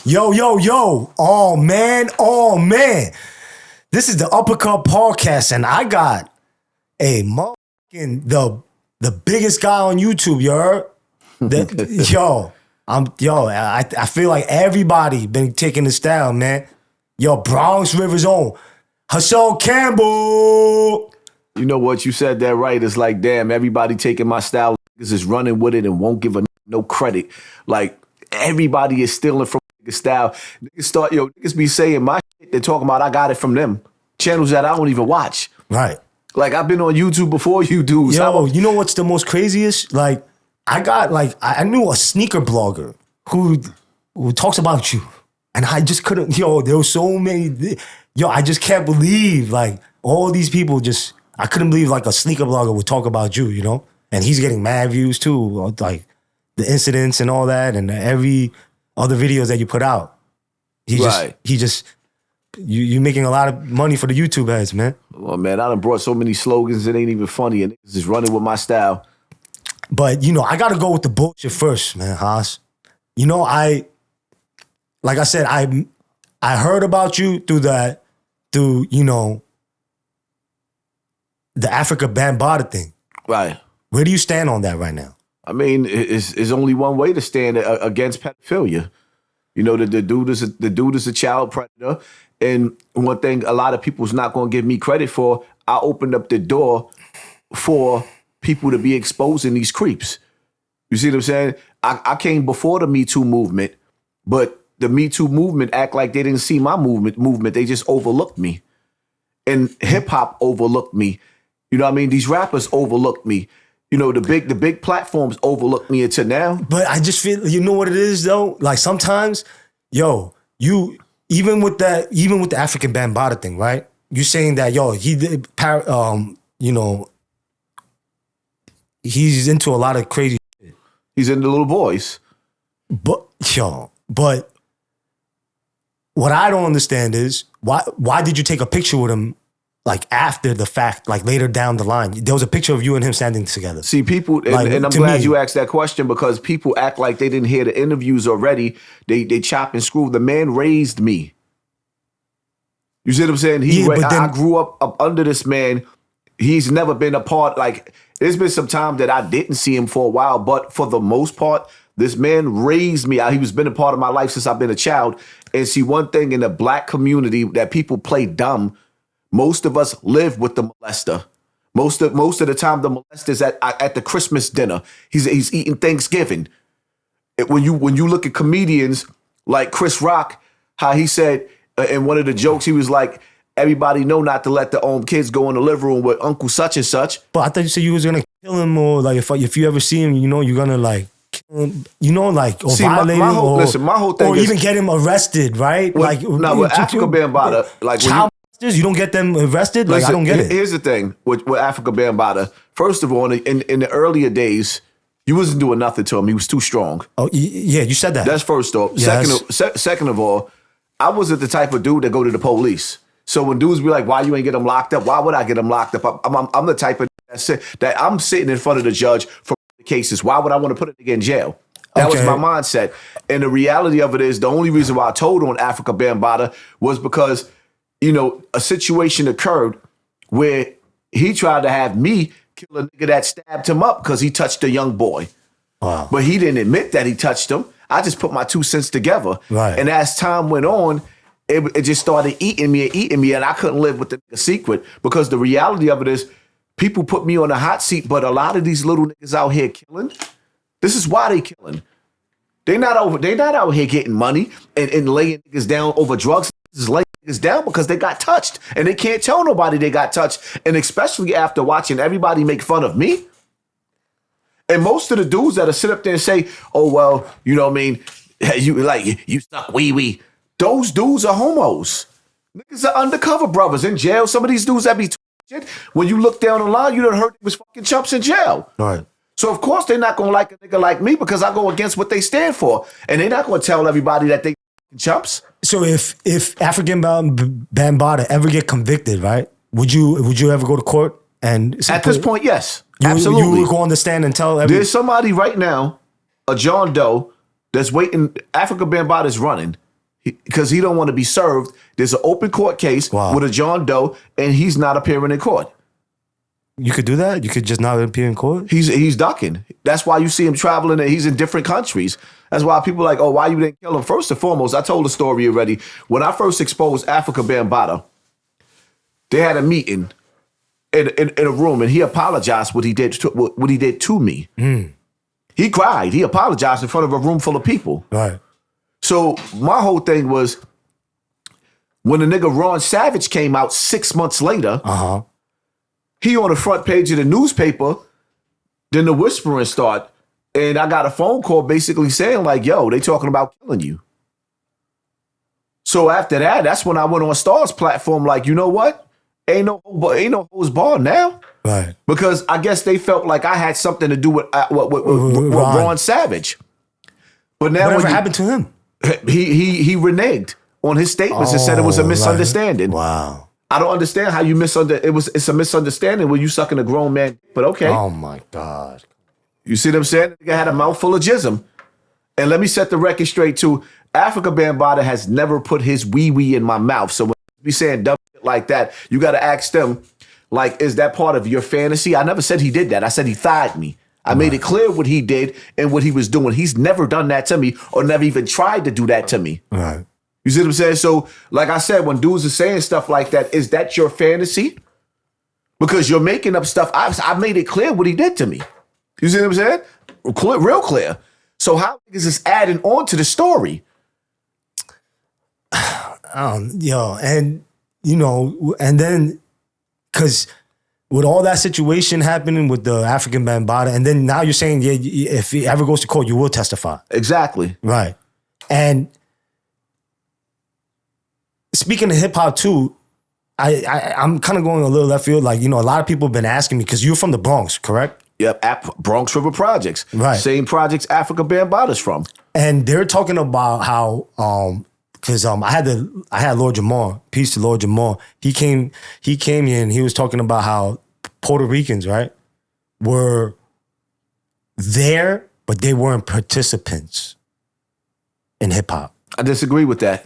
Yo, yo, yo. Oh, man. Oh, man. This is the Uppercut Podcast, and I got a motherfucking, the biggest guy on YouTube, you heard? I feel like everybody been taking this style, man. Yo, Bronx River's own Hassan Campbell. You know what? You said that right. It's like, damn, everybody taking my style. Niggas is running with it and won't give no credit. Like, everybody is stealing from niggas style. Niggas be saying my shit. They're talking about I got it from them. Channels that I don't even watch. Right. Like, I've been on YouTube before you dudes. Yo, you know what's the most craziest? Like, I knew a sneaker blogger who talks about you. And I just couldn't, there were so many, I just can't believe, like, all these people just, I couldn't believe, like, a sneaker blogger would talk about you, you know? And he's getting mad views, too, like, the incidents and all that, and every other videos that you put out. You're making a lot of money for the YouTube heads, man. Well, man, I done brought so many slogans, it ain't even funny, and niggas is running with my style. But, I got to go with the bullshit first, man, Haas. Like I said, I heard about you through the Africa Bambaataa thing. Right. Where do you stand on that right now? I mean, it's only one way to stand against pedophilia. The dude is a child predator. And one thing a lot of people's not going to give me credit for, I opened up the door for people to be exposing these creeps. You see what I'm saying? I came before the Me Too movement, but the Me Too movement act like they didn't see my movement. They just overlooked me. And hip hop overlooked me. You know what I mean? These rappers overlooked me. The big platforms overlooked me until now. But I just feel, you know what it is though? Like sometimes, even with the African Bambaataa thing, right? You're saying that, he did, he's into a lot of crazy shit. He's into little boys. But what I don't understand is why did you take a picture with him like after the fact, like later down the line? There was a picture of you and him standing together. See, people, and I'm glad you asked that question because people act like they didn't hear the interviews already. They chop and screw. The man raised me. You see what I'm saying? I grew up under this man. He's never been a part, like, there's been some time that I didn't see him for a while, but for the most part, this man raised me. He's been a part of my life since I've been a child. And see, one thing in the black community that people play dumb, most of us live with the molester. Most of the time, the molester's at the Christmas dinner. He's eating Thanksgiving. When you look at comedians like Chris Rock, how he said in one of the jokes, he was like, everybody know not to let their own kids go in the living room with Uncle such and such. But I thought you said you was gonna kill him, or like if you ever see him, you're gonna like kill him, or see, violate him, my whole thing or even get him arrested, right? With Africa Bambaataa, like child molesters, you don't get them arrested. Like, I don't get it. Here's the thing with Africa Bambaataa. First of all, in the earlier days, you wasn't doing nothing to him. He was too strong. Oh yeah, you said that. That's first off. Yes. Second of all, I wasn't the type of dude that go to the police. So when dudes be like, why you ain't get him locked up? Why would I get him locked up? I'm the type of that I'm sitting in front of the judge for the cases. Why would I want to put a nigga in jail? That was my mindset. And the reality of it is the only reason why I told on Africa Bambaataa was because, a situation occurred where he tried to have me kill a nigga that stabbed him up because he touched a young boy. Wow. But he didn't admit that he touched him. I just put my 2 cents together. Right. And as time went on, it just started eating me, and I couldn't live with the secret because the reality of it is people put me on a hot seat, but a lot of these little niggas out here killing, this is why they killing. They not out here getting money and laying niggas down over drugs. This is laying niggas down because they got touched, and they can't tell nobody they got touched, and especially after watching everybody make fun of me. And most of the dudes that'll sit up there and say, oh, well, you know what I mean, you stuck wee-wee. Those dudes are homos. Niggas are undercover brothers in jail. Some of these dudes that be shit, when you look down the line, you done heard they was fucking chumps in jail. Right. So of course they're not gonna like a nigga like me because I go against what they stand for. And they're not gonna tell everybody that they chumps. So if African Bambaataa ever get convicted, right? Would you ever go to court and at this point, yes. Absolutely. You would go on the stand and tell everybody. There's somebody right now, a John Doe, that's waiting. Africa Bambaataa is running. because he don't want to be served. There's an open court case with a John Doe, and he's not appearing in court. You could do that? You could just not appear in court? He's ducking. That's why you see him traveling, and he's in different countries. That's why people are like, oh, why you didn't kill him? First and foremost, I told the story already. When I first exposed Africa Bambaataa, they had a meeting in a room, and he apologized what he did to me. He cried. He apologized in front of a room full of people. Right. So my whole thing was, when the nigga Ron Savage came out 6 months later, he on the front page of the newspaper, then the whispering start, and I got a phone call basically saying like, yo, they talking about killing you. So after that, that's when I went on Star's platform like, you know what? Ain't no holds barred now. Right. Because I guess they felt like I had something to do with Ron Savage. But now whatever happened to him? He reneged on his statements and said it was a misunderstanding. Right. Wow. I don't understand how you it's a misunderstanding when you sucking a grown man, but okay. Oh my God. You see what I'm saying? The guy had a mouthful of jism. And let me set the record straight too. Africa Bambaataa has never put his wee-wee in my mouth. So when we saying dumb shit like that, you got to ask them, like, is that part of your fantasy? I never said he did that. I said he thigh'd me. I made it clear what he did and what he was doing. He's never done that to me or never even tried to do that to me. Right. You see what I'm saying? So, like I said, when dudes are saying stuff like that, is that your fantasy? Because you're making up stuff. I made it clear what he did to me. You see what I'm saying? Real clear. So how is this adding on to the story? Yo, and you know, and then because with all that situation happening with the African Bambaataa, and then now you're saying, yeah, if he ever goes to court, you will testify. Exactly. Right. And speaking of hip hop too, I'm kind of going a little left field. Like, you know, a lot of people have been asking me, because you're from the Bronx, correct? Yep, Bronx River Projects. Right. Same projects Africa Bambaataa's from. And they're talking about how, because I had Lord Jamar, peace to Lord Jamar. He came here and he was talking about how Puerto Ricans, right, were there, but they weren't participants in hip hop. I disagree with that.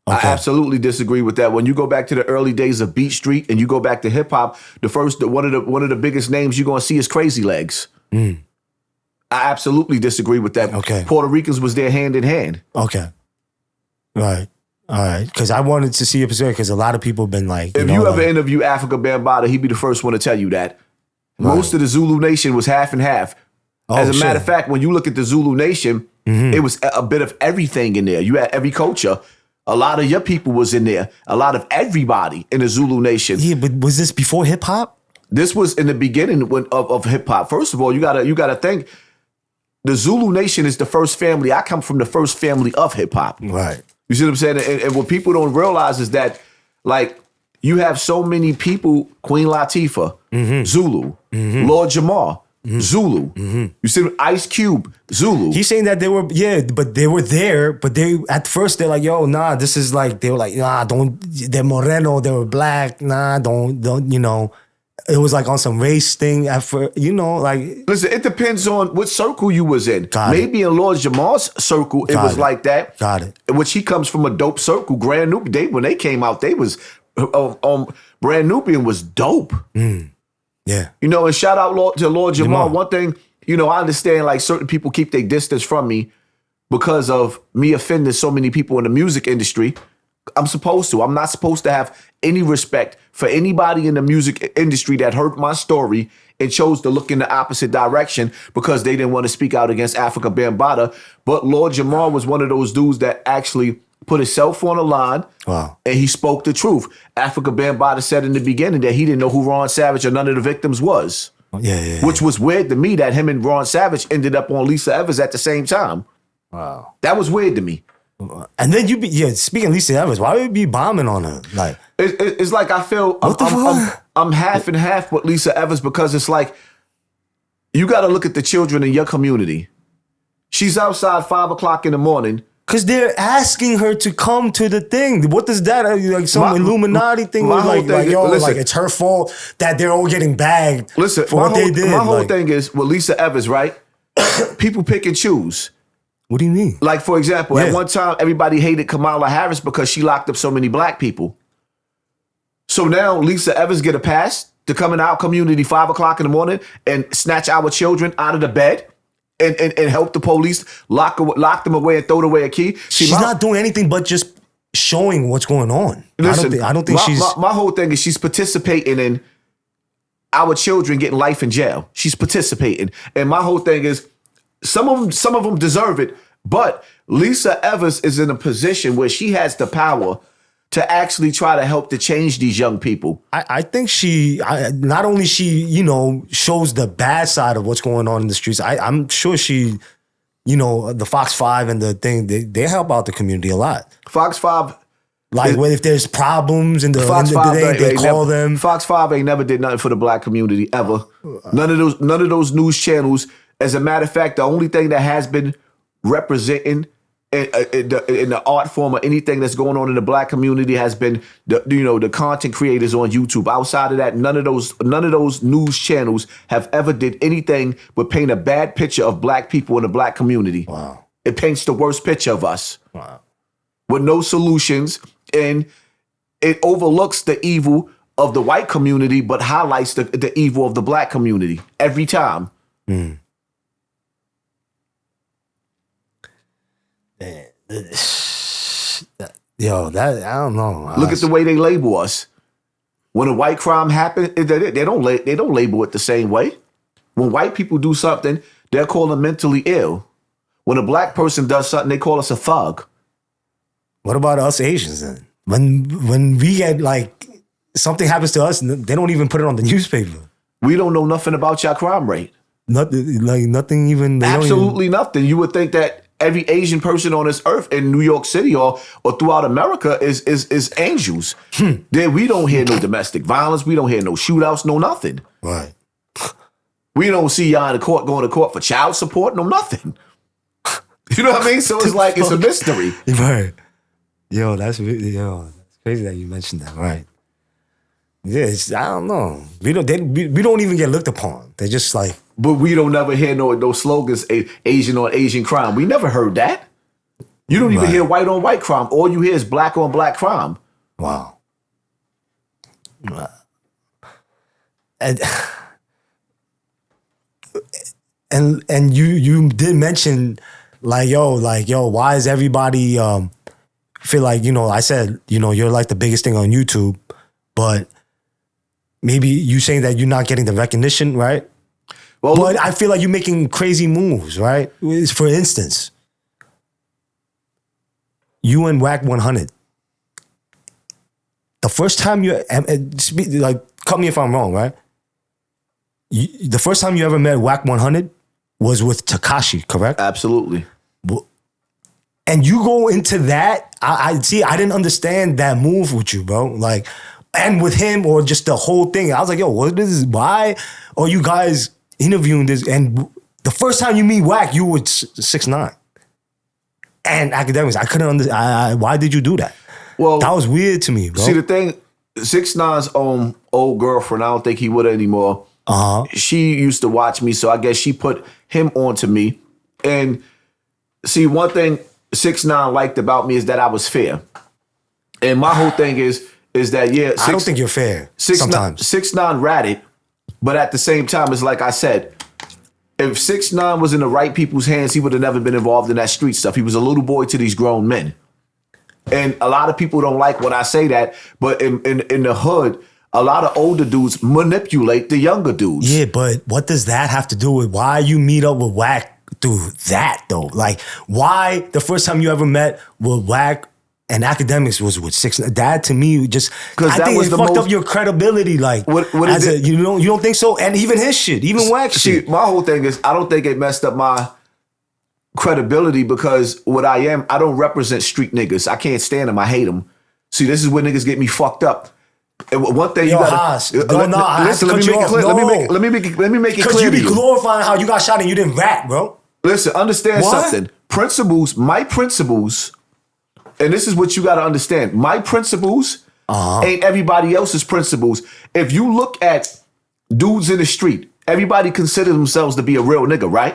Okay. I absolutely disagree with that. When you go back to the early days of Beat Street and you go back to hip hop, one of the biggest names you're gonna see is Crazy Legs. I absolutely disagree with that. Okay. Puerto Ricans was there hand in hand. Okay. Right. All right. Because I wanted to see a percent, because a lot of people have been like, if you ever interview Africa Bambaataa, he'd be the first one to tell you that. Right. Most of the Zulu Nation was half and half. As a matter of fact, when you look at the Zulu Nation, it was a bit of everything in there. You had every culture. A lot of your people was in there. A lot of everybody in the Zulu Nation. Yeah, but was this before hip hop? This was in the beginning of hip hop. First of all, you gotta think the Zulu Nation is the first family. I come from the first family of hip hop. Right. You see what I'm saying? And what people don't realize is that, like, you have so many people. Queen Latifah, Zulu. Lord Jamar, Zulu. You see Ice Cube, Zulu. He's saying that they were, but they were there, but they, at first they're like, yo, nah, this is like, they were like, nah, don't, they're Moreno, they were black, nah, don't, you know. It was like on some race thing at first, you know, like. Listen, it depends on what circle you was in. Maybe in Lord Jamar's circle, it was like that. Got it. Which he comes from a dope circle. Grand Nubian, when they came out, they was, Brand Nubian was dope. Yeah. You know, and shout out to Lord Jamar. One thing, you know, I understand like certain people keep their distance from me because of me offending so many people in the music industry. I'm not supposed to have any respect for anybody in the music industry that heard my story and chose to look in the opposite direction because they didn't want to speak out against Africa Bambaataa. But Lord Jamar was one of those dudes that actually put himself on the line. Wow. And he spoke the truth. Africa Bambaataa said in the beginning that he didn't know who Ron Savage or none of the victims was. Yeah. Which was weird to me that him and Ron Savage ended up on Lisa Evers at the same time. Wow. That was weird to me. And then speaking of Lisa Evers, why would you be bombing on her? Like, it's like I feel I'm half and half with Lisa Evers because it's like you got to look at the children in your community. She's outside 5 o'clock in the morning. Because they're asking her to come to the thing. What does that, like some Illuminati thing? Like it's her fault that they're all getting bagged for what they did. My whole thing is with Lisa Evers, right? People pick and choose. What do you mean? Like, for example, at one time, everybody hated Kamala Harris because she locked up so many black people. So now Lisa Evans get a pass to come in our community 5 o'clock in the morning and snatch our children out of the bed and help the police lock them away and throw away a key. She's not doing anything but just showing what's going on. Listen, I don't think she's... My whole thing is she's participating in our children getting life in jail. She's participating. And my whole thing is some of them deserve it, but Lisa Evans is in a position where she has the power to actually try to help to change these young people. I think not only she, shows the bad side of what's going on in the streets. I'm sure she, the Fox 5 and the thing, they help out the community a lot. Fox 5. Like if there's problems in the day, they call them. Fox 5 ain't never did nothing for the black community ever. None of those news channels. As a matter of fact, the only thing that has been representing in the art form or anything that's going on in the black community has been the content creators on YouTube. Outside of that, none of those news channels have ever did anything but paint a bad picture of black people in the black community. Wow. It paints the worst picture of us. Wow. With no solutions, and it overlooks the evil of the white community but highlights the evil of the black community every time. Mm. Yo, that I don't know. Look at the way they label us. When a white crime happens, they don't label it the same way. When white people do something, they're called mentally ill. When a black person does something, they call us a thug. What about us Asians then? When we get something happens to us, they don't even put it on the newspaper. We don't know nothing about your crime rate. Nothing even. Absolutely nothing. You would think that every Asian person on this earth in New York City or throughout America is angels. Then we don't hear no domestic violence. We don't hear no shootouts, no nothing. Right. We don't see y'all in the court going to court for child support, no nothing. You know what I mean? So it's like it's a mystery. Right. Yo, that's crazy that you mentioned that. Right. Yeah, I don't know. We don't even get looked upon. They're just like. But we don't never hear no slogans, Asian on Asian crime. We never heard that. You don't even hear white on white crime. All you hear is black on black crime. Wow. And you did mention yo, why is everybody feel like, I said, you're like the biggest thing on YouTube, but maybe you saying that you're not getting the recognition, right? Well, but I feel like you're making crazy moves, right? For instance, you and Whack 100. The first time cut me if I'm wrong, right? The first time you ever met Whack 100 was with Tekashi, correct? Absolutely. And you go into that, I didn't understand that move with you, bro. And with him or just the whole thing. I was like, yo, what is this? Why are you guys interviewing this? And the first time you meet Whack, you were 6'9". And academics, I couldn't understand. Why did you do that? Well, that was weird to me, bro. See, the thing, 6'9's old girlfriend, I don't think he would anymore. She used to watch me, so I guess she put him onto me. And see, one thing 6'9 liked about me is that I was fair. And my whole thing is that, I don't think you're fair sometimes. 6'9 ratted, but at the same time, it's like I said, if 6'9 was in the right people's hands, he would have never been involved in that street stuff. He was a little boy to these grown men. And a lot of people don't like when I say that, but in the hood, a lot of older dudes manipulate the younger dudes. Yeah, but what does that have to do with why you meet up with Whack through that, though? Why the first time you ever met with Whack and academics was with 6'9"? That to me just, I think it fucked up your credibility. You don't think so? And even his shit, even Whack shit. My whole thing is, I don't think it messed up my credibility because what I am, I don't represent street niggas. I can't stand them. I hate them. See, this is where niggas get me fucked up. And one thing listen, let me make it clear. Let me make it clear. Because you be glorifying how you got shot and you didn't rap, bro. Listen, understand something. My principles, and this is what you got to understand. My principles ain't everybody else's principles. If you look at dudes in the street, everybody considers themselves to be a real nigga, right?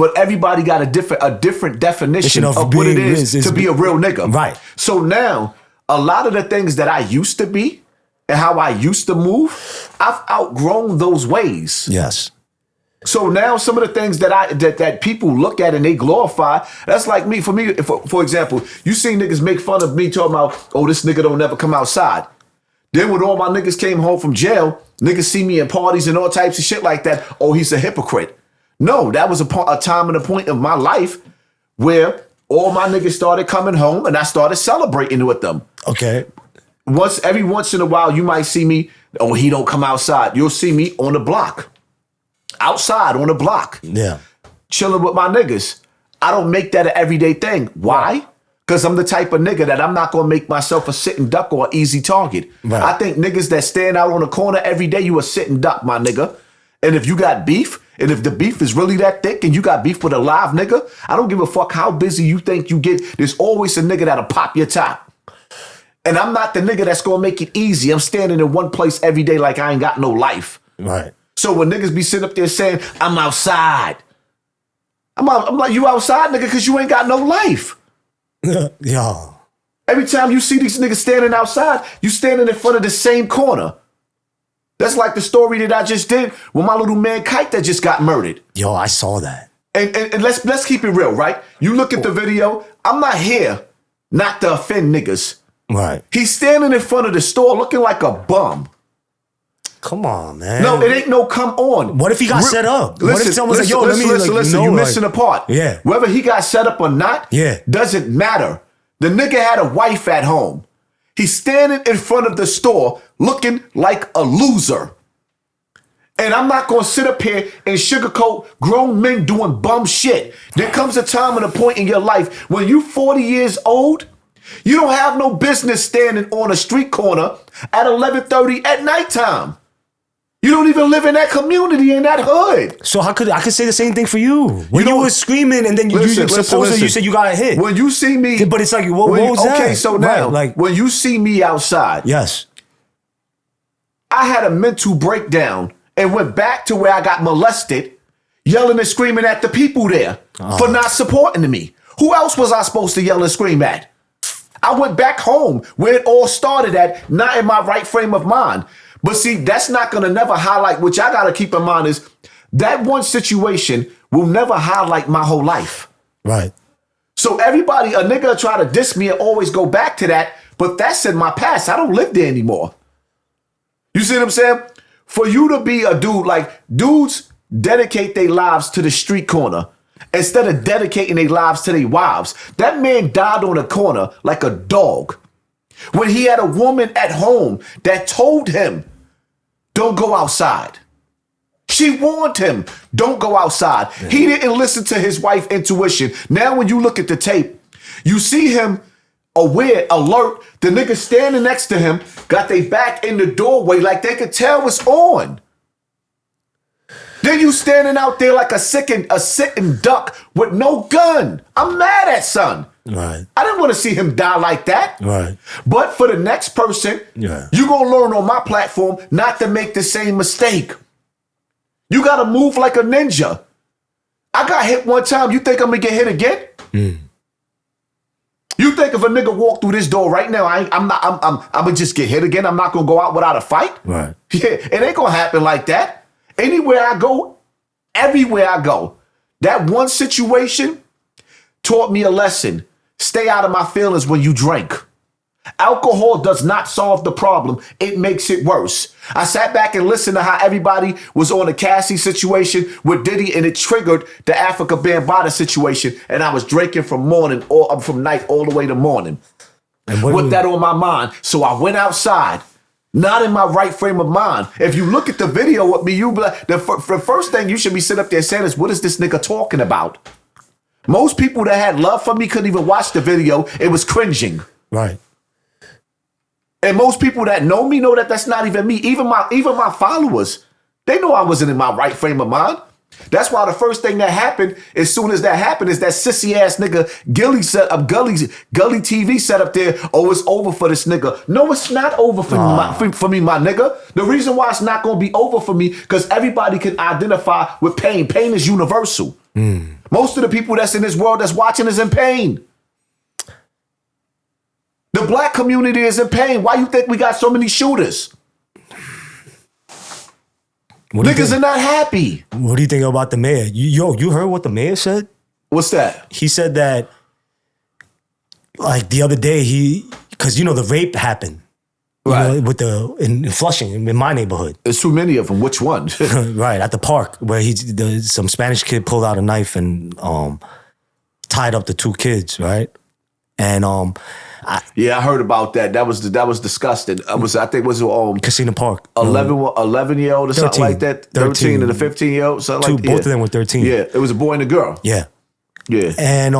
but everybody got a different definition of what it is to be a real nigga. Right. So now, a lot of the things that I used to be and how I used to move, I've outgrown those ways. Yes. So now some of the things that people look at and they glorify, that's like me. For example, you see niggas make fun of me talking about, oh, this nigga don't never come outside. Then when all my niggas came home from jail, niggas see me in parties and all types of shit like that. Oh, he's a hypocrite. No, that was a time and a point of my life where all my niggas started coming home and I started celebrating with them. Okay. Every once in a while, you might see me, oh, he don't come outside. You'll see me on the block. Outside on the block. Yeah. Chilling with my niggas. I don't make that an everyday thing. Why? Because I'm the type of nigga that I'm not going to make myself a sitting duck or an easy target. Right. I think niggas that stand out on the corner every day, you a sitting duck, my nigga. And if you got beef, and if the beef is really that thick and you got beef with a live nigga, I don't give a fuck how busy you think you get. There's always a nigga that'll pop your top. And I'm not the nigga that's going to make it easy. I'm standing in one place every day like I ain't got no life. Right. So when niggas be sitting up there saying, I'm outside. I'm like, you outside, nigga, because you ain't got no life. Yeah. Every time you see these niggas standing outside, you standing in front of the same corner. That's like the story that I just did with my little man Kite that just got murdered. Yo, I saw that. And let's keep it real, right? You look at the video, I'm not here not to offend niggas. Right. He's standing in front of the store looking like a bum. Come on, man. No, it ain't no come on. What if he got set up? What if someone's like, yo, listen, you're missing a part. Yeah. Whether he got set up or not, doesn't matter. The nigga had a wife at home. He's standing in front of the store looking like a loser. And I'm not going to sit up here and sugarcoat grown men doing bum shit. There comes a time and a point in your life when you 40 years old, you don't have no business standing on a street corner at 11:30 at nighttime. You don't even live in that community, in that hood. So I could say the same thing for you. When you were screaming and then supposedly you said you got hit. When you see me. But it's like, what was that? Okay, so now, right, like, when you see me outside. Yes. I had a mental breakdown and went back to where I got molested, yelling and screaming at the people there for not supporting me. Who else was I supposed to yell and scream at? I went back home where it all started at, not in my right frame of mind. But see, that's not going to never highlight, which I got to keep in mind is that one situation will never highlight my whole life. Right. So everybody, a nigga try to diss me and always go back to that, but that's in my past. I don't live there anymore. You see what I'm saying? For you to be a dude, like dudes dedicate their lives to the street corner instead of dedicating their lives to their wives. That man died on a corner like a dog when he had a woman at home that told him, don't go outside. She warned him, don't go outside. Yeah. He didn't listen to his wife's intuition. Now when you look at the tape, you see him aware, alert. The nigga standing next to him got their back in the doorway like they could tell it's on. Then you standing out there like a sitting duck with no gun. I'm mad at son. Right. I didn't want to see him die like that. Right. But for the next person, you're going to learn on my platform not to make the same mistake. You got to move like a ninja. I got hit one time. You think I'm going to get hit again? Mm. You think if a nigga walk through this door right now, I'm going to just get hit again? I'm not going to go out without a fight? Right. Yeah, it ain't going to happen like that. Anywhere I go, everywhere I go, that one situation taught me a lesson. Stay out of my feelings when you drink. Alcohol does not solve the problem. It makes it worse. I sat back and listened to how everybody was on the Cassie situation with Diddy, and it triggered the Africa Bambaataa situation. And I was drinking from night all the way to morning. And with that on my mind. So I went outside, not in my right frame of mind. If you look at the video with me, you the first thing you should be sitting up there saying is, what is this nigga talking about? Most people that had love for me couldn't even watch the video. It was cringing. Right. And most people that know me know that that's not even me. Even my followers, they know I wasn't in my right frame of mind. That's why the first thing that happened, as soon as that happened, is that sissy ass nigga Gully TV set up there. Oh, it's over for this nigga. No, it's not over for me, my nigga. The reason why it's not gonna be over for me, because everybody can identify with pain. Pain is universal. Most of the people that's in this world that's watching is in pain. The black community is in pain. Why you think we got so many shooters? Niggas are not happy. What do you think about the mayor? You heard what the mayor said? What's that? He said that, like, the other day, because, the rape happened. Right. In Flushing, in my neighborhood. There's too many of them. Which one? Right, at the park, where some Spanish kid pulled out a knife and tied up the 2 kids, right? And yeah, I heard about that. That was disgusting. I think it was Casino Park. 11-year-old or 13, something like that. 13 and a 15-year-old, something like that. Both of them were 13. Yeah, it was a boy and a girl. Yeah. Yeah. And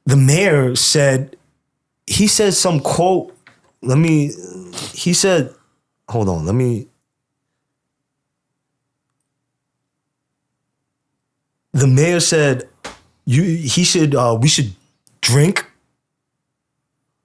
the mayor said, he said some quote. He said, hold on, the mayor said, we should drink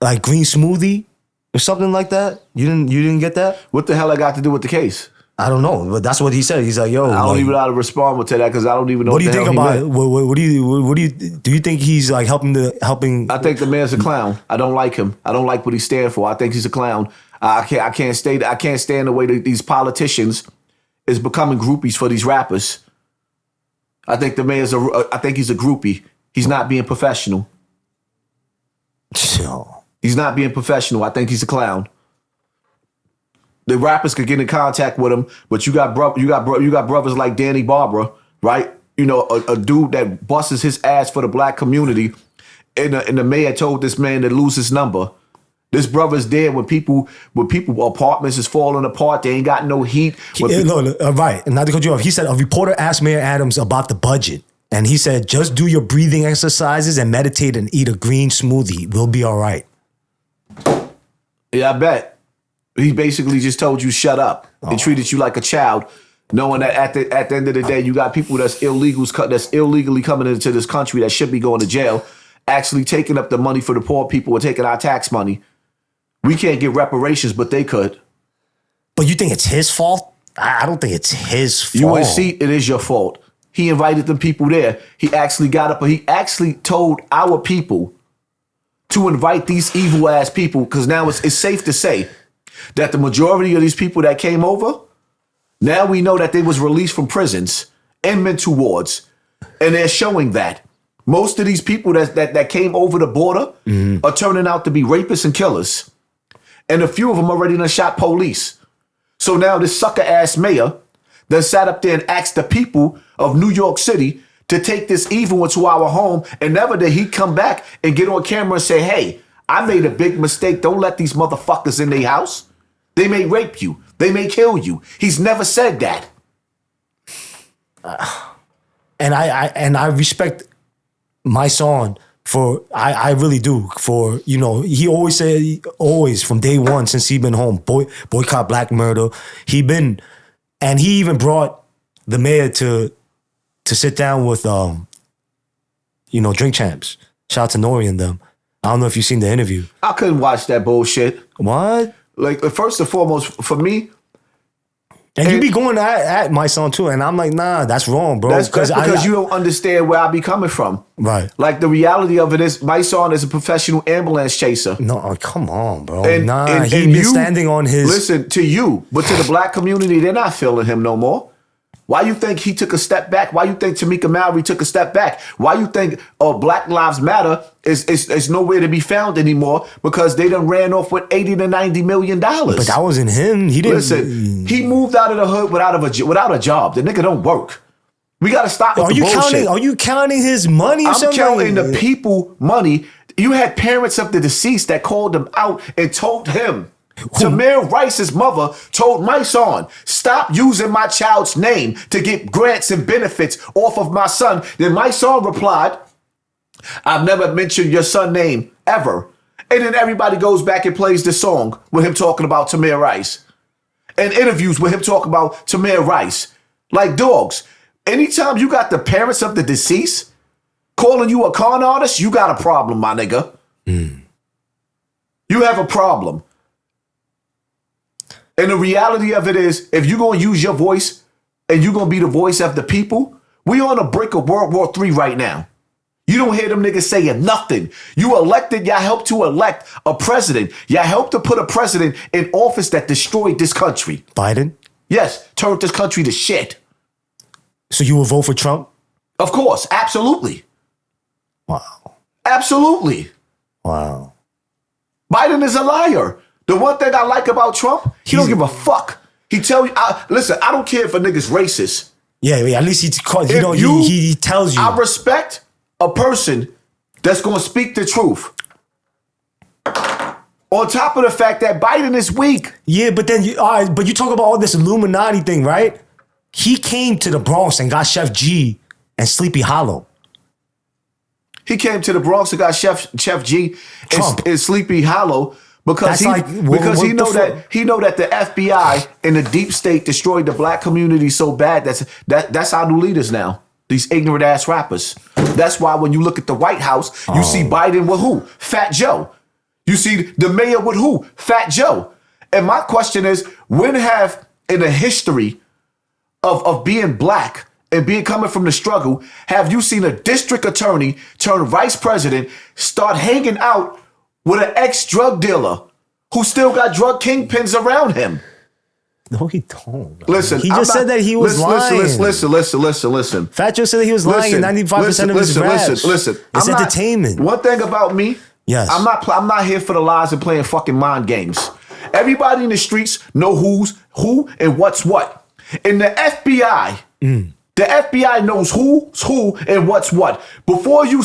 like green smoothie or something like that. You didn't get that? What the hell I got to do with the case? I don't know, but that's what he said. He's like, yo, I don't even know how to respond to that because I don't even know. What do you think about it? What do you think he's like helping? I think the man's a clown. I don't like him. I don't like what he stands for. I think he's a clown. I can't stand the way that these politicians is becoming groupies for these rappers. I think the man's I think he's a groupie. He's not being professional. He's not being professional. I think he's a clown. The rappers could get in contact with him, but you got brothers like Danny Barbara, right? A dude that busts his ass for the black community, and the mayor told this man to lose his number. This brother's dead when people apartments is falling apart. They ain't got no heat. Right. And not to cut you off, he said a reporter asked Mayor Adams about the budget, and he said, "Just do your breathing exercises and meditate and eat a green smoothie. We'll be all right." Yeah, I bet. He basically just told you shut up and treated you like a child, knowing that at the end of the day, you got people that's illegally coming into this country that should be going to jail, actually taking up the money for the poor people and taking our tax money. We can't get reparations, but they could. But you think it's his fault? I don't think it's his fault. UNC, it is your fault. He invited them people there. He actually got up, he actually told our people to invite these evil ass people, because now it's safe to say that the majority of these people that came over, now we know that they was released from prisons and mental wards. And they're showing that. Most of these people that came over the border are turning out to be rapists and killers. And a few of them already done shot police. So now this sucker ass mayor that sat up there and asked the people of New York City to take this evil into our home, and never did he come back and get on camera and say, hey, I made a big mistake. Don't let these motherfuckers in their house. They may rape you. They may kill you. He's never said that. And I respect my son for, I really do, for, he always said, from day one since he been home, boycott black murder. And he even brought the mayor to sit down with, Drink Champs. Shout out to Nori and them. I don't know if you've seen the interview. I couldn't watch that bullshit. What? Like, first and foremost, for me. And you be going at my son too, and I'm like, nah, that's wrong, bro. That's because you don't understand where I be coming from. Right. Like, the reality of it is, my son is a professional ambulance chaser. No, come on, bro. And he been standing on his... Listen, to you, but to the black community, they're not feeling him no more. Why you think he took a step back? Why you think Tamika Mallory took a step back? Why you think Black Lives Matter is nowhere to be found anymore? Because they done ran off with $80 to $90 million. But that wasn't him. He didn't... Listen, he moved out of the hood without a job. The nigga don't work. We got to stop with the bullshit. Are you counting his money or something? I'm counting the people money. You had parents of the deceased that called him out and told him, Tamir Rice's mother told my son, stop using my child's name to get grants and benefits off of my son. Then my son replied, I've never mentioned your son's name ever. And then everybody goes back and plays this song with him talking about Tamir Rice. And interviews with him talking about Tamir Rice. Like dogs. Anytime you got the parents of the deceased calling you a con artist, you got a problem, my nigga. You have a problem. And the reality of it is, if you're going to use your voice and you gonna be the voice of the people? We on the brink of World War III right now. You don't hear them niggas saying nothing. You elected, y'all helped to elect a president. Y'all helped to put a president in office that destroyed this country. Biden? Yes, turned this country to shit. So you will vote for Trump? Of course, absolutely. Wow. Absolutely. Wow. Biden is a liar. The one thing I like about Trump, he don't give a fuck. He tell you, listen, I don't care if a nigga's racist. Yeah, at least he tells you. I respect a person that's going to speak the truth. On top of the fact that Biden is weak. Yeah, but then but you talk about all this Illuminati thing, right? He came to the Bronx and got Chef G and Sleepy Hollow. He came to the Bronx and got Chef G and Sleepy Hollow because he know that the FBI and the deep state destroyed the black community so bad that's our new leaders now. These ignorant ass rappers. That's why when you look at the White House, you see Biden with who? Fat Joe. You see the mayor with who? Fat Joe. And my question is, when have in the history of being black and being coming from the struggle, have you seen a district attorney turn vice president start hanging out with an ex-drug dealer who still got drug kingpins around him? No, he don't. Bro. Listen, he just said that he was lying. Listen. Fat Joe said that he was lying in 95% of his raps. Listen. It's entertainment. One thing about me, yes, I'm not here for the lies and playing fucking mind games. Everybody in the streets know who's who and what's what. In the FBI, the FBI knows who's who and what's what. Before you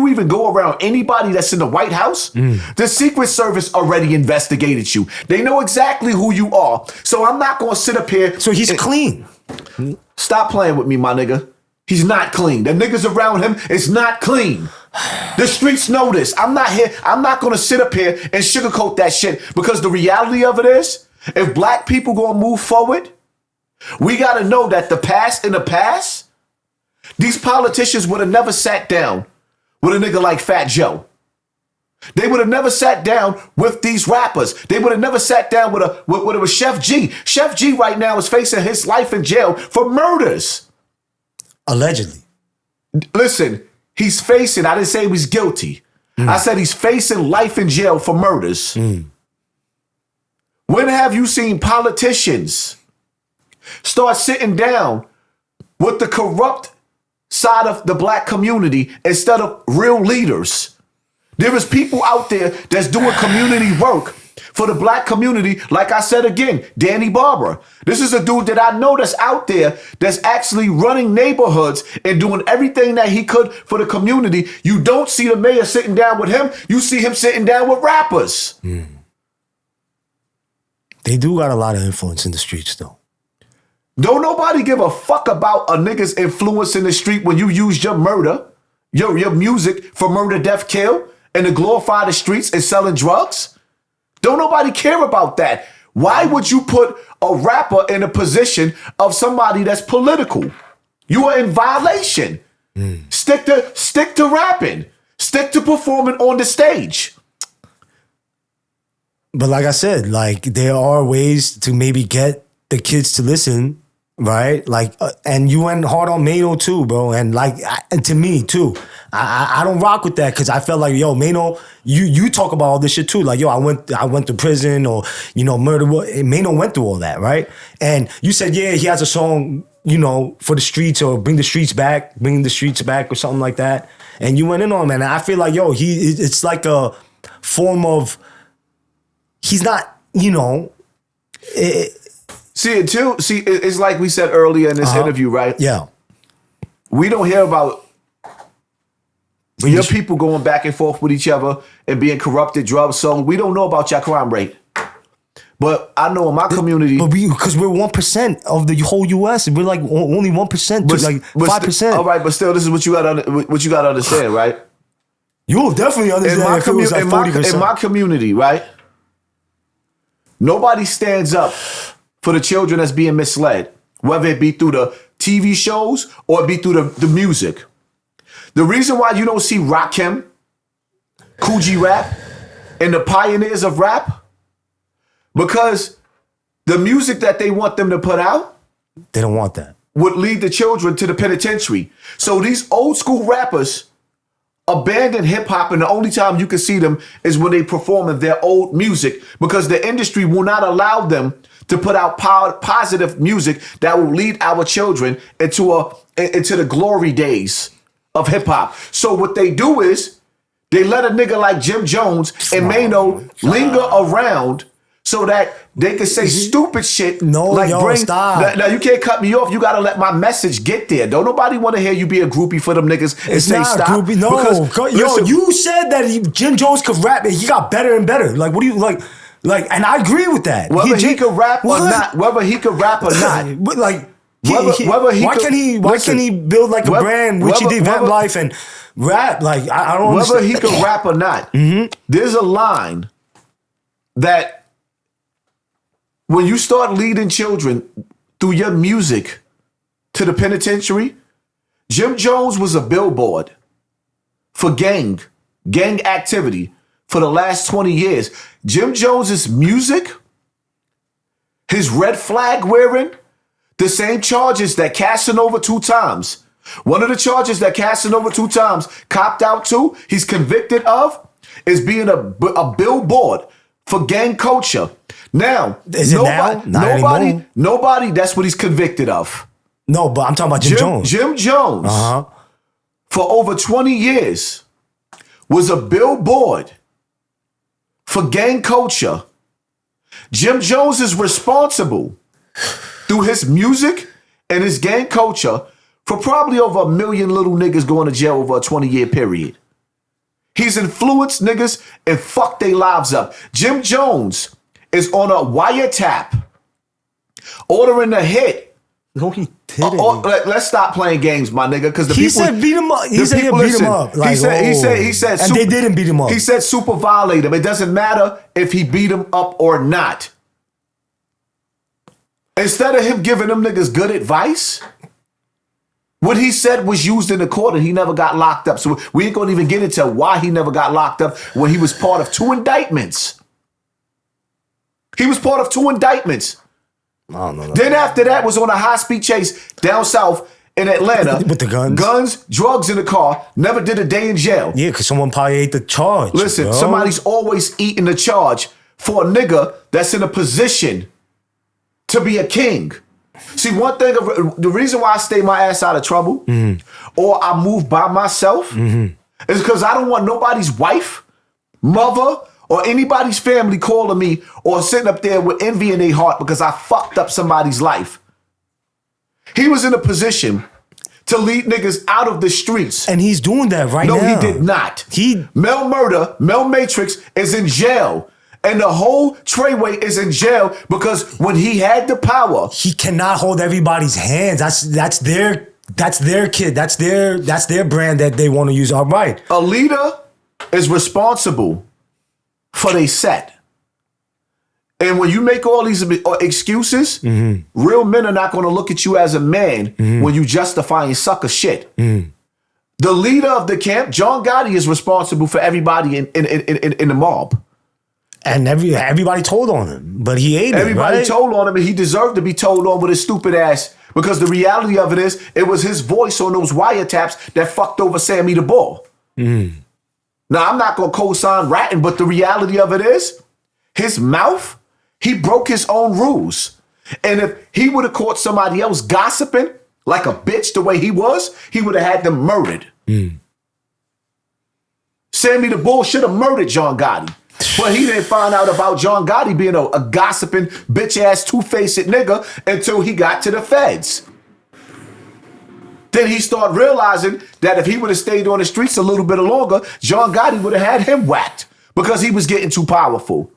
even go around anybody that's in the White House, the Secret Service already investigated you. They know exactly who you are. So I'm not going to sit up here. So he's clean. Stop playing with me, my nigga. He's not clean. The niggas around him is not clean. The streets know this. I'm not going to sit up here and sugarcoat that shit because the reality of it is, if black people going to move forward, we got to know that in the past, these politicians would have never sat down with a nigga like Fat Joe. They would have never sat down with these rappers. They would have never sat down with Chef G. Chef G right now is facing his life in jail for murders. Allegedly. Listen, he's facing, I didn't say he was guilty. I said he's facing life in jail for murders. When have you seen politicians start sitting down with the corrupt side of the black community instead of real leaders? There is people out there that's doing community work for the black community. Like I said again, Danny Barber. This is a dude that I know that's out there that's actually running neighborhoods and doing everything that he could for the community. You don't see the mayor sitting down with him. You see him sitting down with rappers. They do got a lot of influence in the streets, though. Don't nobody give a fuck about a nigga's influence in the street when you use your murder, your music for murder, death, kill, and to glorify the streets and selling drugs. Don't nobody care about that. Why would you put a rapper in a position of somebody that's political? You are in violation. Stick to rapping. Stick to performing on the stage. But like I said, like there are ways to maybe get the kids to listen, right? Like, and you went hard on Mano too, bro. And like, and to me too, I don't rock with that because I felt like, yo, Mano, you talk about all this shit too. Like, yo, I went to prison or, murder. Mano went through all that, right? And you said, yeah, he has a song, for the streets or bring the streets back or something like that. And you went in on him, and I feel like, yo, it's like a form of, he's not, it's like we said earlier in this interview, right? Yeah. We don't hear about your people going back and forth with each other and being corrupted, drugs sold. We don't know about your crime rate. But I know in my community. But because we're 1% of the whole US. We're like only 1% to like 5%. All right, but still, this is what you got to understand, right? You'll definitely understand if it was like 40%. In my community, right? Nobody stands up for the children that's being misled, whether it be through the TV shows or it be through the music. The reason why you don't see Rakim, Coogee Rap, and the pioneers of rap, because the music that they want them to put out, They don't want that. would lead the children to the penitentiary. So these old school rappers abandon hip hop, and the only time you can see them is when they perform their old music, because the industry will not allow them to put out positive music that will lead our children into the glory days of hip hop. So what they do is they let a nigga like Jim Jones and Mano linger around so that they can say stupid shit. Stop. Now you can't cut me off. You gotta let my message get there. Don't nobody want to hear you be a groupie for them niggas and It's say not stop. groupie. No, Listen, you said that Jim Jones could rap, and he got better and better. Like, what do you like? And I agree with that. whether he could rap or not, whether he could rap or not. But like, why can't he build like a brand, which he did Van Life, and rap? Like, I don't whether understand. he could rap or not. There's a line that when you start leading children through your music to the penitentiary, Jim Jones was a billboard for gang activity for the last 20 years. Jim Jones's music, his red flag wearing, the same charges that Casanova 2 times. One of the charges that Casanova 2 times copped out to, he's convicted of, is being a billboard for gang culture. Now, Is it now? Not anymore. nobody, that's what he's convicted of. No, but I'm talking about Jim Jones. Jim Jones, for over 20 years, was a billboard for gang culture. Jim Jones is responsible through his music and his gang culture for probably over 1 million little niggas going to jail over a 20-year period. He's influenced niggas and fucked their lives up. Jim Jones is on a wiretap ordering a hit. No, he didn't. Let's stop playing games, my nigga, because He said beat him up. He said beat him up. Like, he said, and they didn't beat him up. He said super violate him. It doesn't matter if he beat him up or not. Instead of him giving them niggas good advice, what he said was used in the court and he never got locked up. So we ain't gonna even get into why he never got locked up when he was part of 2 indictments. He was part of 2 indictments. I don't know. Then after that was on a high-speed chase down south in Atlanta. With the guns? Guns, drugs in the car, never did a day in jail. Yeah, because someone probably ate the charge. Listen, bro. somebody's always eating the charge for a nigga that's in a position to be a king. See, one thing, the reason why I stay my ass out of trouble or I move by myself is because I don't want nobody's wife, mother, or anybody's family calling me or sitting up there with envy in their heart because I fucked up somebody's life. He was in a position to lead niggas out of the streets. And he's doing that right now. No, he did not. Mel Matrix is in jail. And the whole Treyway is in jail because when he had the power, he cannot hold everybody's hands. That's their kid. That's their brand that they want to use. All right. A leader is responsible for their set. And when you make all these excuses, real men are not going to look at you as a man when you justifying sucker shit. The leader of the camp, John Gotti, is responsible for everybody in the mob. And everybody told on him, but he ate it. Everybody told on him, and he deserved to be told on with his stupid ass. Because the reality of it is, it was his voice on those wiretaps that fucked over Sammy the Bull. Now, I'm not going to co-sign ratting, but the reality of it is, his mouth, he broke his own rules. And if he would have caught somebody else gossiping like a bitch the way he was, he would have had them murdered. Sammy the Bull should have murdered John Gotti. But he didn't find out about John Gotti being a gossiping, bitch-ass, two-faced nigga until he got to the feds. Then he started realizing that if he would have stayed on the streets a little bit longer, John Gotti would have had him whacked because he was getting too powerful.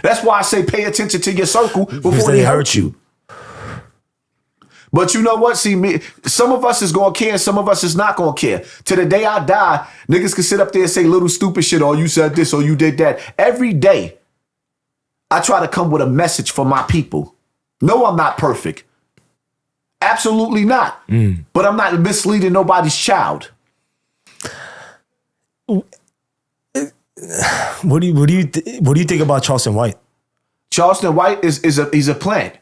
That's why I say pay attention to your circle before they hurt you. But you know what? See, me, some of us is going to care, some of us is not going to care. To the day I die, niggas can sit up there and say little stupid shit, or you said this, or you did that. Every day, I try to come with a message for my people. No, I'm not perfect. Absolutely not. But I'm not misleading nobody's child. What do you think about Charleston White? Charleston White is a plant.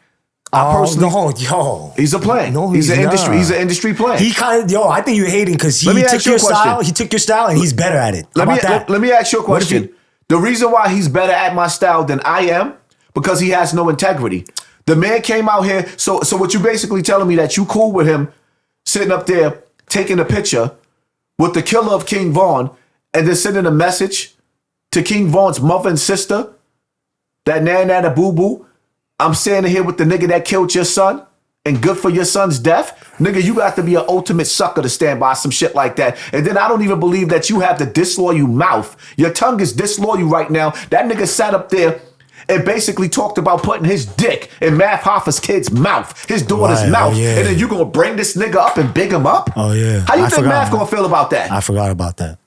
I personally, yo, he's a plant. No, he's an not. industry. He's an industry plant. He kind of, I think you're hating because he took your style. He took your style and he's better at it. How about that? Let me ask you a question. The reason why he's better at my style than I am, because he has no integrity. The man came out here. So what you basically telling me that you cool with him sitting up there taking a picture with the killer of King Von and then sending a message to King Von's mother and sister that nana boo boo. I'm standing here with the nigga that killed your son and good for your son's death. Nigga, you got to be an ultimate sucker to stand by some shit like that. And then I don't even believe that you have the disloyal mouth. Your tongue is disloyal right now. That nigga sat up there and basically talked about putting his dick in Math Hoffa's kid's mouth, his daughter's mouth. Yeah. And then you gonna bring this nigga up and big him up? Oh, yeah. How you think Math gonna feel about that? I forgot about that.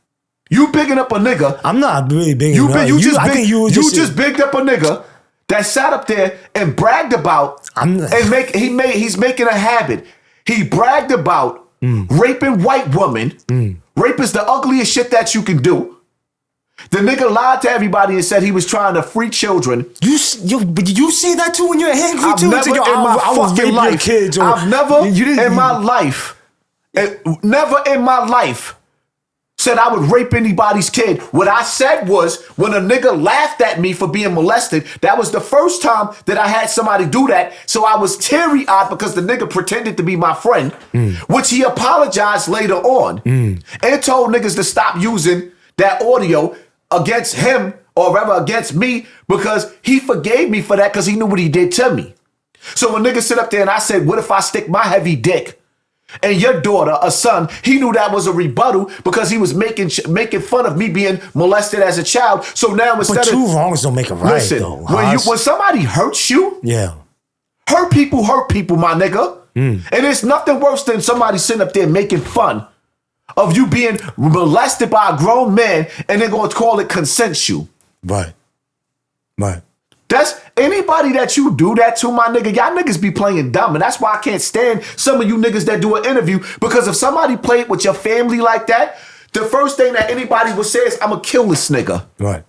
You bigging up a nigga. I'm not really bigging you him up. I think you just bigged up a nigga that sat up there and bragged about he's making a habit. He bragged about raping white women. Rape is the ugliest shit that you can do. The nigga lied to everybody and said he was trying to free children. But did you see that too when you're angry I've too? never in my fucking life. Kids I've never in my life, never in my life said I would rape anybody's kid. What I said was when a nigga laughed at me for being molested, that was the first time that I had somebody do that. So I was teary-eyed because the nigga pretended to be my friend, which he apologized later on and told niggas to stop using that audio against him or rather against me because he forgave me for that because he knew what he did to me. So when niggas sit up there and I said, what if I stick my heavy dick and your daughter, a son, he knew that was a rebuttal because he was making fun of me being molested as a child. So now instead but two wrongs don't make a right, listen, though. When somebody hurts you, hurt people, my nigga. And it's nothing worse than somebody sitting up there making fun of you being molested by a grown man and they're going to call it consensual. Right. That's anybody that you do that to, my nigga, y'all niggas be playing dumb. And that's why I can't stand some of you niggas that do an interview, because if somebody played with your family like that, the first thing that anybody would say is, I'm going to kill this nigga. Right.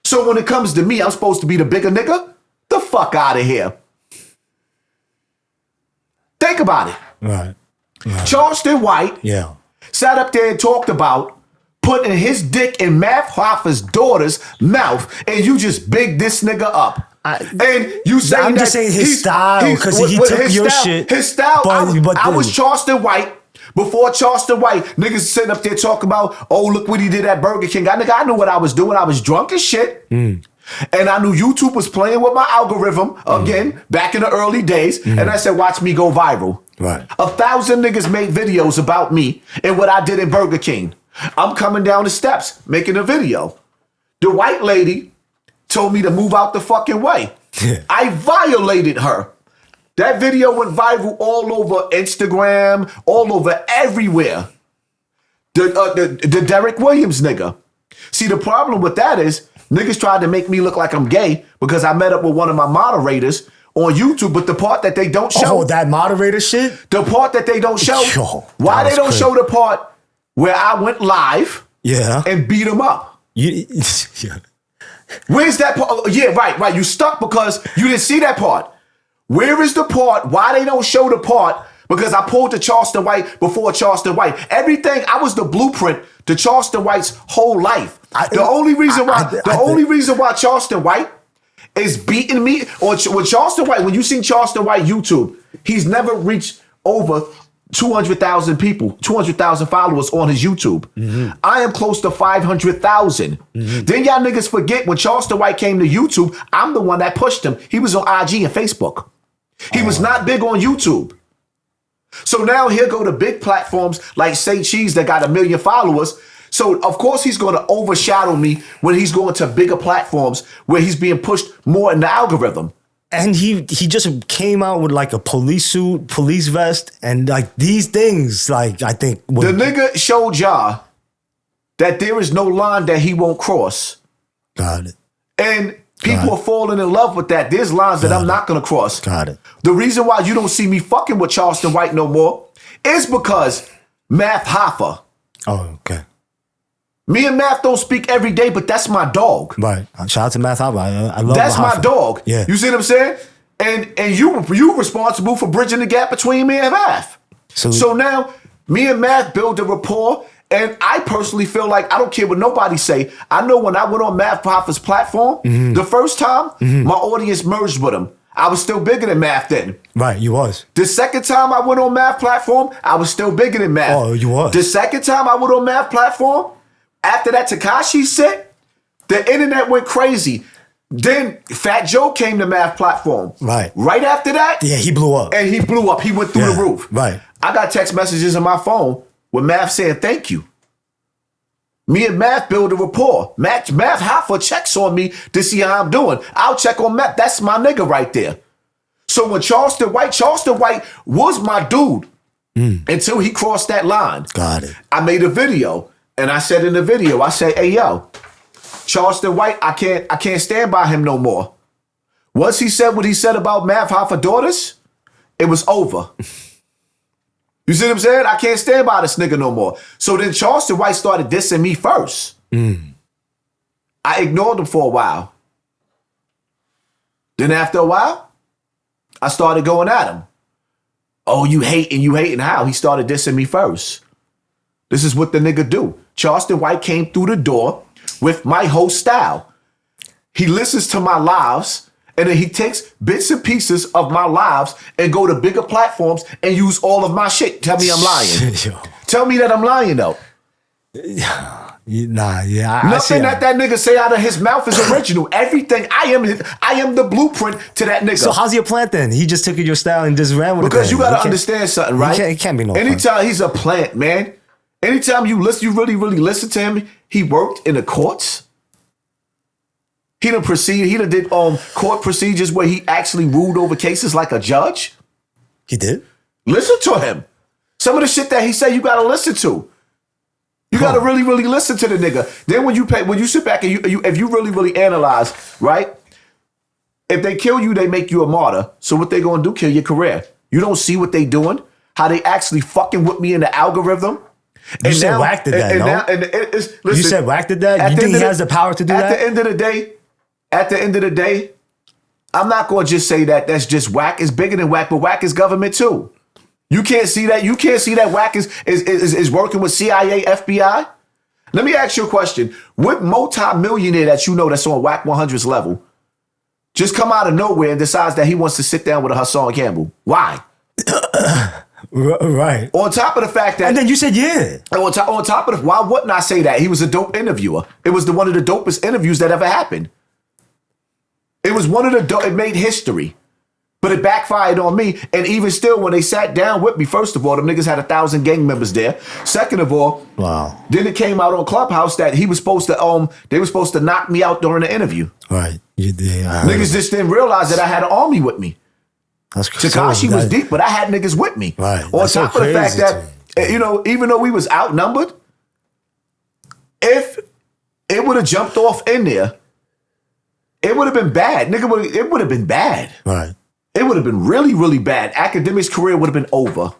So when it comes to me, I'm supposed to be the bigger nigga? The fuck out of here. Think about it. Right. Charleston White sat up there and talked about putting his dick in Math Hoffa's daughter's mouth, and you just big this nigga up. And you say I'm just saying his style, because he took your shit. His style, I was Charleston White. Before Charleston White, niggas sitting up there talking about, oh, look what he did at Burger King. I knew what I was doing. I was drunk as shit. And I knew YouTube was playing with my algorithm again back in the early days. And I said, watch me go viral. Right. 1,000 niggas made videos about me and what I did in Burger King. I'm coming down the steps making a video. The white lady told me to move out the fucking way. I violated her. That video went viral all over Instagram, all over everywhere. The Derek Williams nigga. See, the problem with that is niggas tried to make me look like I'm gay because I met up with one of my moderators on YouTube, but the part that they don't show. Oh, that moderator shit? The part that they don't show. Yo, why they don't show the part where I went live and beat him up? Where's that part? Yeah, right. You stuck because you didn't see that part. Where is the part? Why they don't show the part? Because I pulled the Charleston White before Charleston White. Everything, I was the blueprint to Charleston White's whole life. The only reason why Charleston White is beating me, or with Charleston White, when you see Charleston White YouTube, he's never reached over 200,000 people, 200,000 followers on his YouTube. I am close to 500,000. Then y'all niggas forget when Charleston White came to YouTube, I'm the one that pushed him. He was on IG and Facebook. He was not big on YouTube. So now he'll go to big platforms like Say Cheese that got 1 million followers. So of course he's going to overshadow me when he's going to bigger platforms where he's being pushed more in the algorithm. And he just came out with like a police suit, police vest, and like these things, like I think. The nigga showed y'all that there is no line that he won't cross. Got it. And people are falling in love with that. There's lines that I'm not going to cross. Got it. The reason why you don't see me fucking with Charleston White no more is because Math Hoffa. Oh, okay. Me and Math don't speak every day, but that's my dog. Right. Shout out to Math Hoffa. I love That's my dog. Yeah. You see what I'm saying? And you responsible for bridging the gap between me and Math. So now me and Math build a rapport. And I personally feel like I don't care what nobody say. I know when I went on Math Hoffa's platform, the first time, my audience merged with him. I was still bigger than Math then. Right, you was. The second time I went on Math platform, I was still bigger than Math. Oh, you was. The second time I went on Math platform, after that Tekashi shit, the internet went crazy. Then Fat Joe came to Math platform. Right. Right after that. Yeah, he blew up. And he blew up. He went through the roof. Right. I got text messages on my phone with Math saying thank you. Me and Math build a rapport. Math Hoffa checks on me to see how I'm doing. I'll check on Math. That's my nigga right there. So when Charleston White was my dude until he crossed that line. Got it. I made a video and I said in the video, I said, hey yo, Charleston White, I can't stand by him no more. Once he said what he said about Math Hoffa daughters, it was over. You see what I'm saying? I can't stand by this nigga no more. So then Charleston White started dissing me first. I ignored him for a while. Then after a while, I started going at him. Oh, you hating how? He started dissing me first. This is what the nigga do. Charleston White came through the door with my whole style. He listens to my lives, and then he takes bits and pieces of my lives and go to bigger platforms and use all of my shit. Tell me I'm lying. Tell me that I'm lying though. Nothing that nigga say out of his mouth is original. Everything I am the blueprint to that nigga. So how's your plant then? He just took your style and just ran with it. Because you gotta understand something, right? It can't be no Anytime plant. he's a plant, man. Anytime you really listen to him, he worked in the courts. He done did court procedures where he actually ruled over cases like a judge. He did? Listen to him. Some of the shit that he said, you gotta listen to. You gotta really listen to the nigga. Then when you sit back and if you really analyze, right? If they kill you, they make you a martyr. So what they gonna do? Kill your career. You don't see what they doing? How they actually fucking with me in the algorithm? You said Wack did that, no? Listen, you said Wack did that? You think he has the power to do that? At the end of the day, I'm not going to just say that that's just Wack. It's bigger than Wack, but Wack is government too. You can't see that. You can't see that Wack is working with CIA, FBI. Let me ask you a question. What multi-millionaire that you know that's on Wack 100's level just come out of nowhere and decides that he wants to sit down with a Hassan Campbell? Why? Right. On top of the fact that... And then you said, yeah. On top of why wouldn't I say that? He was a dope interviewer. It was one of the dopest interviews that ever happened. It was one of it made history. But it backfired on me. And even still, when they sat down with me, first of all, them niggas had 1,000 gang members there. Second of all, wow. Then it came out on Clubhouse that he was supposed to, they were supposed to knock me out during the interview. Right. You did. Niggas just didn't realize that I had an army with me. That's Tekashi was deep, but I had niggas with me. Right. On top of the fact that, even though we was outnumbered, if it would have jumped off in there, it would have been bad. Nigga, it would have been bad. Right. It would have been really bad. Academic's career would have been over.